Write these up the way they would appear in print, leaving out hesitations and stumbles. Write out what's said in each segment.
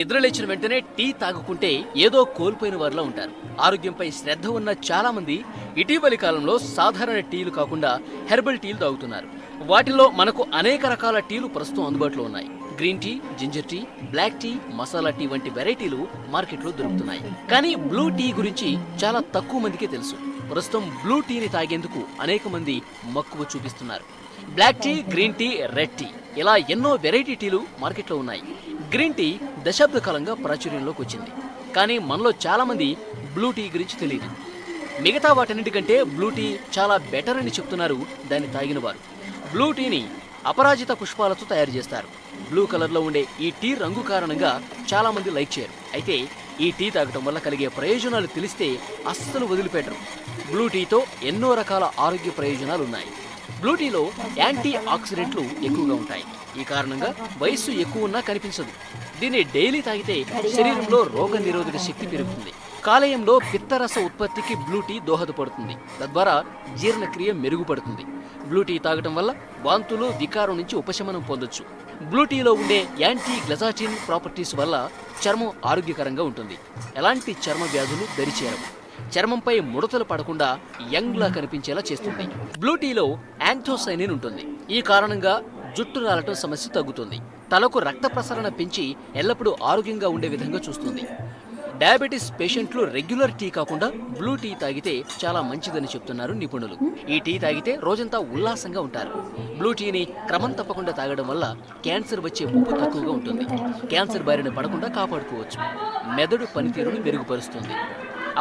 నిద్రలేచిన వెంటనే టీ తాగుకుంటే ఏదో కోల్పోయిన వారిలో ఉంటారు. ఆరోగ్యంపై శ్రద్ధ ఉన్న చాలా మంది ఇటీవలి కాలంలో సాధారణ టీలు కాకుండా హెర్బల్ టీలు తాగుతున్నారు. వాటిలో మనకు అనేక రకాల టీలు ప్రస్తుతం అందుబాటులో ఉన్నాయి. Green tea, ginger tea, black tea, masala tea వంటి వెరైటీలు మార్కెట్లో దొరుకుతున్నాయి. కానీ బ్లూ టీ గురించి చాలా తక్కువ మందికే తెలుసు. ప్రస్తుతం బ్లూ టీని తాగేందుకు అనేక మంది మక్కువ చూపిస్తున్నారు. Black tea, green tea, red tea ఇలా ఎన్నో వెరైటీ టీలు మార్కెట్లో ఉన్నాయి. గ్రీన్ టీ దశాబ్ద కాలంగా ప్రాచుర్యంలోకి వచ్చింది. కానీ మనలో చాలా మంది బ్లూ టీ గురించి తెలియదు. మిగతా వాటన్నిటికంటే బ్లూ టీ చాలా బెటర్ అని చెప్తున్నారు దాన్ని తాగిన వారు. బ్లూ టీని అపరాజిత పుష్పాలతో తయారు చేస్తారు. బ్లూ కలర్లో ఉండే ఈ టీ రంగు కారణంగా చాలా మంది లైక్ చేయరు. అయితే ఈ టీ తాగటం వల్ల కలిగే ప్రయోజనాలు తెలిస్తే అస్సలు వదిలిపెట్టరు. బ్లూ టీతో ఎన్నో రకాల ఆరోగ్య ప్రయోజనాలు ఉన్నాయి. బ్లూ టీలో యాంటీ ఆక్సిడెంట్లు ఎక్కువగా ఉంటాయి. ఈ కారణంగా వయస్సు ఎక్కువ ఉన్నా కనిపించదు. దీన్ని డైలీ తాగితే శరీరంలో రోగ నిరోధక శక్తి పెరుగుతుంది. కాలేయంలో పిత్తరస ఉత్పత్తికి బ్లూ టీ దోహదపడుతుంది. తద్వారా జీర్ణక్రియ మెరుగుపడుతుంది. బ్లూ టీ తాగటం వల్ల వాంతులు, వికారం నుంచి ఉపశమనం పొందొచ్చు. బ్లూ టీలో ఉండే యాంటీ గ్లజాటిన్ ప్రాపర్టీస్ వల్ల చర్మం ఆరోగ్యకరంగా ఉంటుంది. ఎలాంటి చర్మ వ్యాధులు దరిచేరవు. చర్మంపై ముడతలు పడకుండా యంగ్ లా కనిపించేలా చేస్తుంది. బ్లూ టీలో యాంథోసైనిన్ ఉంటుంది. ఈ కారణంగా జుట్టు రాలటం సమస్య తగ్గుతుంది. తలకు రక్త ప్రసరణ పెంచి ఎల్లప్పుడూ ఆరోగ్యంగా ఉండే విధంగా చూస్తుంది. డయాబెటీస్ పేషెంట్లు రెగ్యులర్ టీ కాకుండా బ్లూ టీ తాగితే చాలా మంచిదని చెప్తున్నారు నిపుణులు. ఈ టీ తాగితే రోజంతా ఉల్లాసంగా ఉంటారు. బ్లూ టీని క్రమం తప్పకుండా తాగడం వల్ల క్యాన్సర్ వచ్చే ముప్పు తక్కువగా ఉంటుంది. క్యాన్సర్ బారిన పడకుండా కాపాడుకోవచ్చు. మెదడు పనితీరును మెరుగుపరుస్తుంది.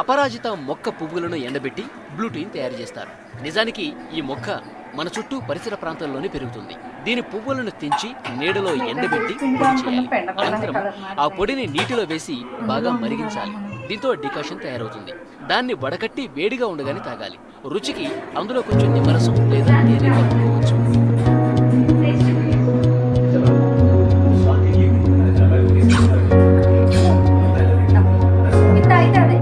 అపరాజిత మొక్క పువ్వులను ఎండబెట్టి బ్లూ టీని తయారు చేస్తారు. నిజానికి ఈ మొక్క మన చుట్టూ పరిసర ప్రాంతాల్లోనే పెరుగుతుంది. దీని పువ్వులను తెంచి నీడలో ఎండబెట్టి పొడి చేయాలి. అనంతరం ఆ పొడిని నీటిలో వేసి బాగా మరిగించాలి. దీంతో డికాషన్ తయారవుతుంది. దాన్ని వడకట్టి వేడిగా ఉండగానే తాగాలి. రుచికి అందులో కొంచెం నిమ్మరసం లేదా